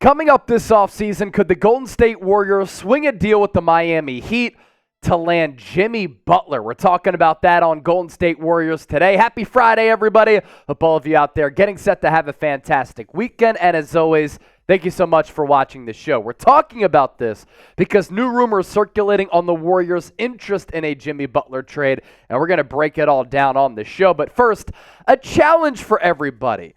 Coming up this offseason, could the Golden State Warriors swing a deal with the Miami Heat to land Jimmy Butler? We're talking about that on Golden State Warriors today. Happy Friday, everybody. Hope all of you out there getting set to have a fantastic weekend. And as always, thank you so much for watching the show. We're talking about this because new rumors circulating on the Warriors' interest in a Jimmy Butler trade, and we're going to break it all down on the show. But first, a challenge for everybody.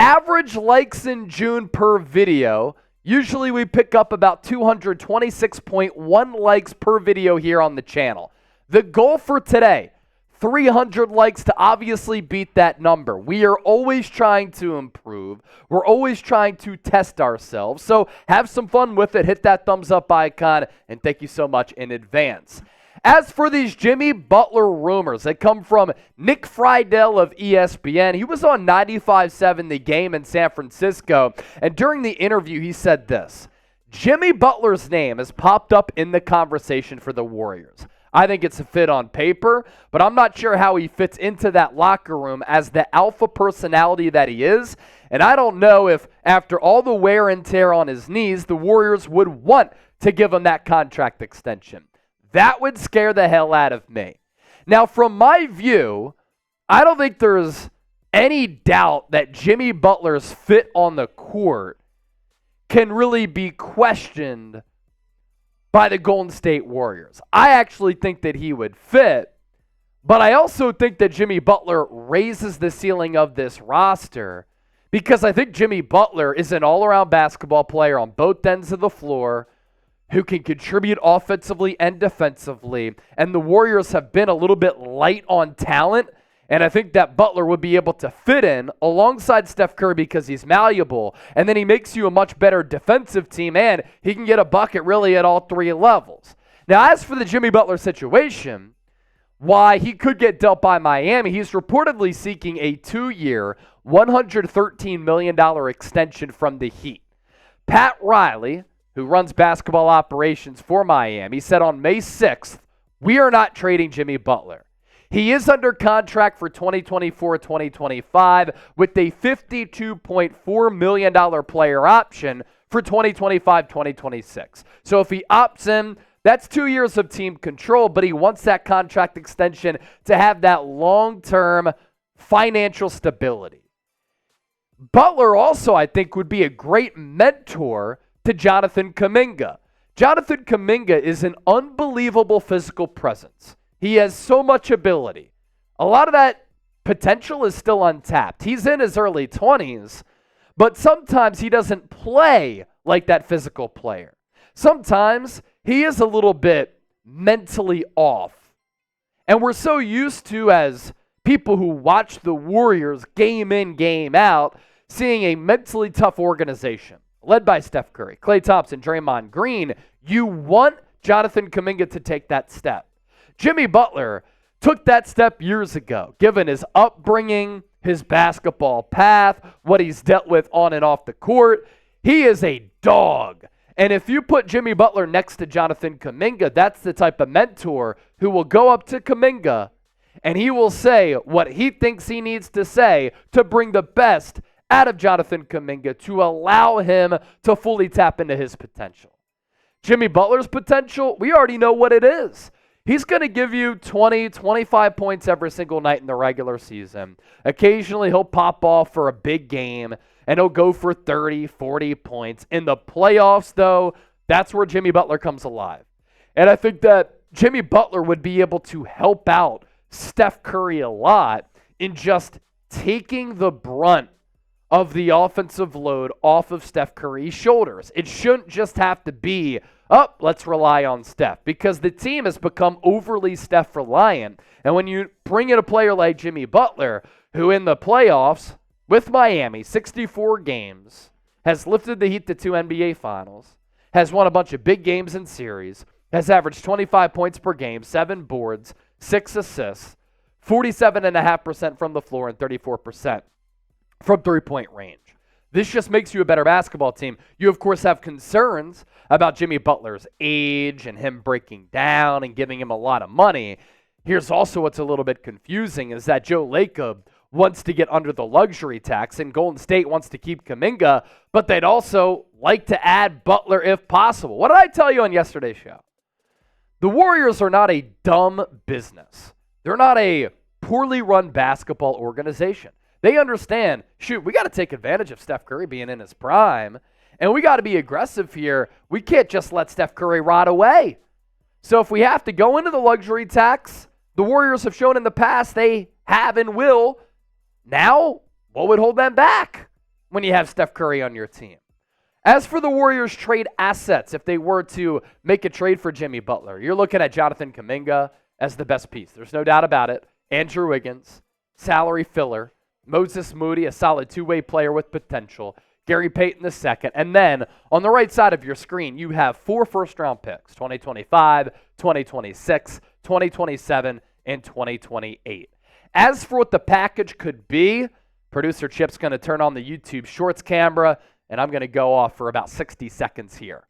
Average likes in June per video. Usually we pick up about 226.1 likes per video here on the channel. The goal for today, 300 likes to obviously beat that number. We are always trying to improve. We're always trying to test ourselves. So have some fun with it. Hit that thumbs up icon, and thank you so much in advance. As for these Jimmy Butler rumors that come from Nick Friedell of ESPN, he was on 95.7 The Game in San Francisco, and during the interview he said this: Jimmy Butler's name has popped up in the conversation for the Warriors. I think it's a fit on paper, but I'm not sure how he fits into that locker room as the alpha personality that he is, and I don't know if after all the wear and tear on his knees, the Warriors would want to give him that contract extension. That would scare the hell out of me. Now, from my view, I don't think there's any doubt that Jimmy Butler's fit on the court can really be questioned by the Golden State Warriors. I actually think that he would fit, but I also think that Jimmy Butler raises the ceiling of this roster because I think Jimmy Butler is an all-around basketball player on both ends of the floor who can contribute offensively and defensively, and the Warriors have been a little bit light on talent, and I think that Butler would be able to fit in alongside Steph Curry because he's malleable, and then he makes you a much better defensive team, and he can get a bucket really at all three levels. Now, as for the Jimmy Butler situation, why he could get dealt by Miami, he's reportedly seeking a 2-year, $113 million extension from the Heat. Pat Riley, who runs basketball operations for Miami, said on May 6th, we are not trading Jimmy Butler. He is under contract for 2024-2025 with a $52.4 million player option for 2025-2026. So if he opts in, that's 2 years of team control, but he wants that contract extension to have that long-term financial stability. Butler also, I think, would be a great mentor to Jonathan Kuminga. Jonathan Kuminga is an unbelievable physical presence. He has so much ability. A lot of that potential is still untapped. He's in his early 20s, but sometimes he doesn't play like that physical player. Sometimes he is a little bit mentally off. And we're so used to, as people who watch the Warriors game in, game out, seeing a mentally tough organization led by Steph Curry, Klay Thompson, Draymond Green. You want Jonathan Kuminga to take that step. Jimmy Butler took that step years ago, given his upbringing, his basketball path, what he's dealt with on and off the court. He is a dog. And if you put Jimmy Butler next to Jonathan Kuminga, that's the type of mentor who will go up to Kuminga and he will say what he thinks he needs to say to bring the best out of Jonathan Kuminga to allow him to fully tap into his potential. Jimmy Butler's potential, we already know what it is. He's going to give you 20, 25 points every single night in the regular season. Occasionally he'll pop off for a big game and he'll go for 30, 40 points. In the playoffs, though, that's where Jimmy Butler comes alive. And I think that Jimmy Butler would be able to help out Steph Curry a lot in just taking the brunt of the offensive load off of Steph Curry's shoulders. It shouldn't just have to be, let's rely on Steph, because the team has become overly Steph reliant. And when you bring in a player like Jimmy Butler, who in the playoffs with Miami, 64 games, has lifted the Heat to 2 NBA Finals, has won a bunch of big games and series, has averaged 25 points per game, 7 boards, 6 assists, 47.5% from the floor, and 34% from three-point range. This just makes you a better basketball team. You, of course, have concerns about Jimmy Butler's age and him breaking down and giving him a lot of money. Here's also what's a little bit confusing is that Joe Lacob wants to get under the luxury tax, and Golden State wants to keep Kuminga, but they'd also like to add Butler if possible. What did I tell you on yesterday's show? The Warriors are not a dumb business. They're not a poorly run basketball organization. They understand, shoot, we got to take advantage of Steph Curry being in his prime, and we got to be aggressive here. We can't just let Steph Curry rot away. So if we have to go into the luxury tax, the Warriors have shown in the past they have and will. Now, what would hold them back when you have Steph Curry on your team? As for the Warriors' trade assets, if they were to make a trade for Jimmy Butler, you're looking at Jonathan Kuminga as the best piece. There's no doubt about it. Andrew Wiggins, salary filler. Moses Moody, a solid two-way player with potential. Gary Payton II. And then on the right side of your screen, you have 4 first-round picks, 2025, 2026, 2027, and 2028. As for what the package could be, producer Chip's going to turn on the YouTube Shorts camera, and I'm going to go off for about 60 seconds here.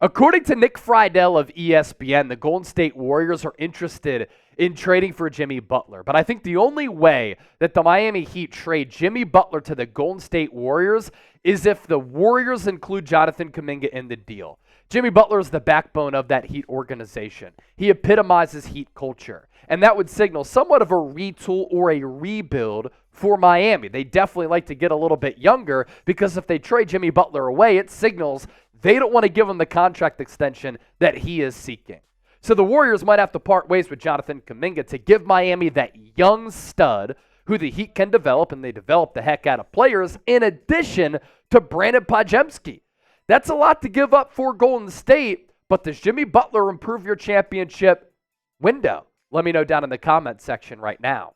According to Nick Friedell of ESPN, the Golden State Warriors are interested in trading for Jimmy Butler. But I think the only way that the Miami Heat trade Jimmy Butler to the Golden State Warriors is if the Warriors include Jonathan Kuminga in the deal. Jimmy Butler is the backbone of that Heat organization. He epitomizes Heat culture. And that would signal somewhat of a retool or a rebuild for Miami. They definitely like to get a little bit younger because if they trade Jimmy Butler away, it signals they don't want to give him the contract extension that he is seeking. So the Warriors might have to part ways with Jonathan Kuminga to give Miami that young stud who the Heat can develop, and they develop the heck out of players, in addition to Brandon Podziemski. That's a lot to give up for Golden State, but does Jimmy Butler improve your championship window? Let me know down in the comment section right now.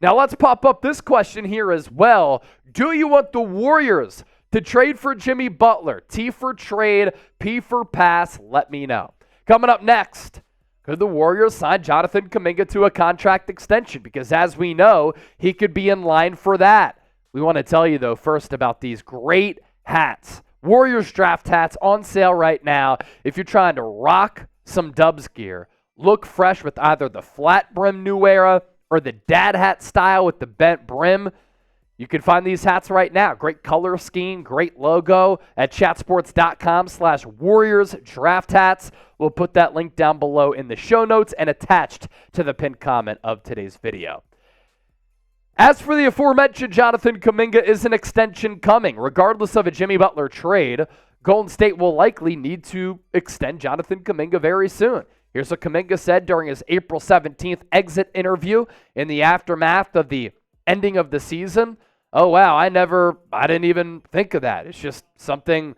Now let's pop up this question here as well. Do you want the Warriors to trade for Jimmy Butler? T for trade, P for pass. Let me know. Coming up next, could the Warriors sign Jonathan Kuminga to a contract extension? Because as we know, he could be in line for that. We want to tell you, though, first about these great hats. Warriors draft hats on sale right now. If you're trying to rock some Dubs gear, look fresh with either the flat brim New Era or the dad hat style with the bent brim. You can find these hats right now. Great color scheme, great logo at chatsports.com/Warriors draft hats. We'll put that link down below in the show notes and attached to the pinned comment of today's video. As for the aforementioned Jonathan Kuminga, is an extension coming? Regardless of a Jimmy Butler trade, Golden State will likely need to extend Jonathan Kuminga very soon. Here's what Kuminga said during his April 17th exit interview in the aftermath of the ending of the season. Oh, wow, I didn't even think of that. It's just something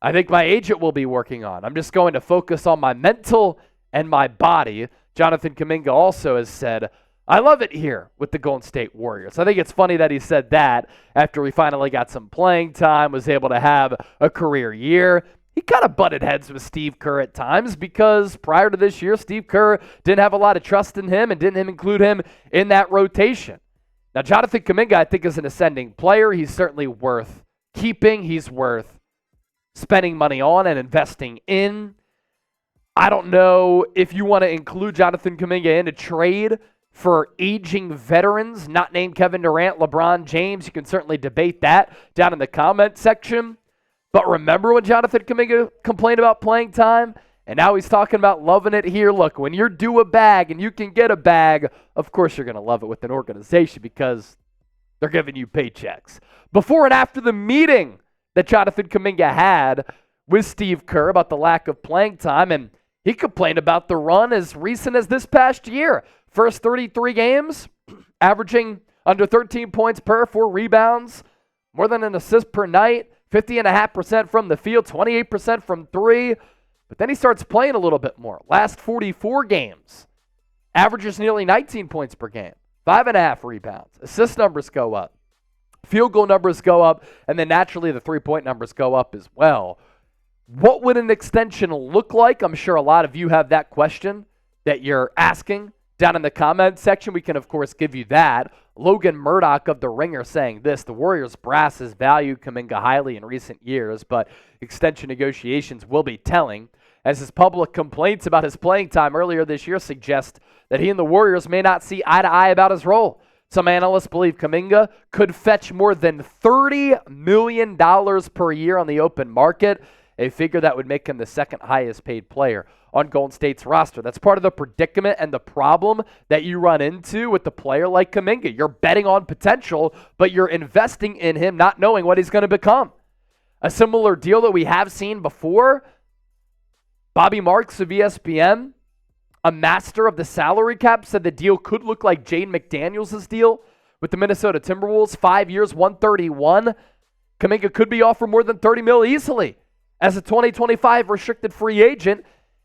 I think my agent will be working on. I'm just going to focus on my mental and my body. Jonathan Kuminga also has said, I love it here with the Golden State Warriors. I think it's funny that he said that after we finally got some playing time, was able to have a career year. He kind of butted heads with Steve Kerr at times because prior to this year, Steve Kerr didn't have a lot of trust in him and didn't include him in that rotation. Now, Jonathan Kuminga, I think, is an ascending player. He's certainly worth keeping. He's worth spending money on and investing in. I don't know if you want to include Jonathan Kuminga in a trade for aging veterans, not named Kevin Durant, LeBron James. You can certainly debate that down in the comment section. But remember when Jonathan Kuminga complained about playing time? And now he's talking about loving it here. Look, when you're due a bag and you can get a bag, of course you're going to love it with an organization because they're giving you paychecks. Before and after the meeting that Jonathan Kuminga had with Steve Kerr about the lack of playing time, and he complained about the run as recent as this past year. First 33 games, averaging under 13 points per, 4 rebounds, more than an assist per night, 50.5% from the field, 28% from 3. But then he starts playing a little bit more. Last 44 games, averages nearly 19 points per game, 5.5 rebounds. Assist numbers go up. Field goal numbers go up. And then naturally the three-point numbers go up as well. What would an extension look like? I'm sure a lot of you have that question that you're asking down in the comment section. We can, of course, give you that. Logan Murdoch of The Ringer saying this: the Warriors brass has valued Kuminga highly in recent years, but extension negotiations will be telling, as his public complaints about his playing time earlier this year suggest that he and the Warriors may not see eye to eye about his role. Some analysts believe Kuminga could fetch more than $30 million per year on the open market, a figure that would make him the second highest paid player on Golden State's roster. That's part of the predicament and the problem that you run into with the player like Kuminga. You're betting on potential, but you're investing in him not knowing what he's going to become. A similar deal that we have seen before, Bobby Marks of ESPN, a master of the salary cap, said the deal could look like Jaden McDaniels' deal with the Minnesota Timberwolves, 5 years, $131. Kuminga could be offered more than $30 million easily as a 2025 restricted free agent.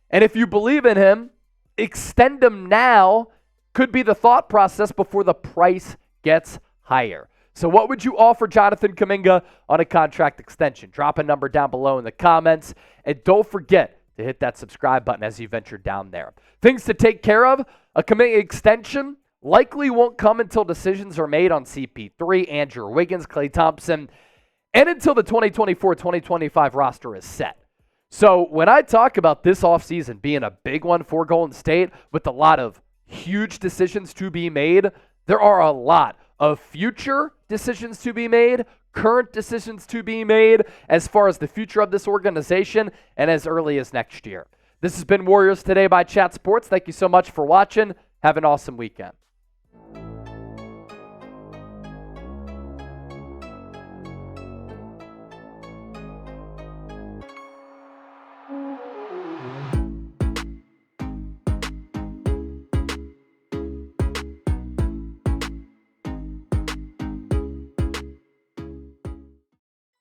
And if you believe in him, extend him now could be the thought process before the price gets higher. So what would you offer Jonathan Kuminga on a contract extension? Drop a number down below in the comments. And don't forget to hit that subscribe button as you venture down there. Things to take care of, a Kuminga extension likely won't come until decisions are made on CP3, Andrew Wiggins, Klay Thompson, and until the 2024-2025 roster is set. So when I talk about this offseason being a big one for Golden State with a lot of huge decisions to be made, there are a lot of future decisions to be made, current decisions to be made as far as the future of this organization and as early as next year. This has been Warriors Today by Chat Sports. Thank you so much for watching. Have an awesome weekend.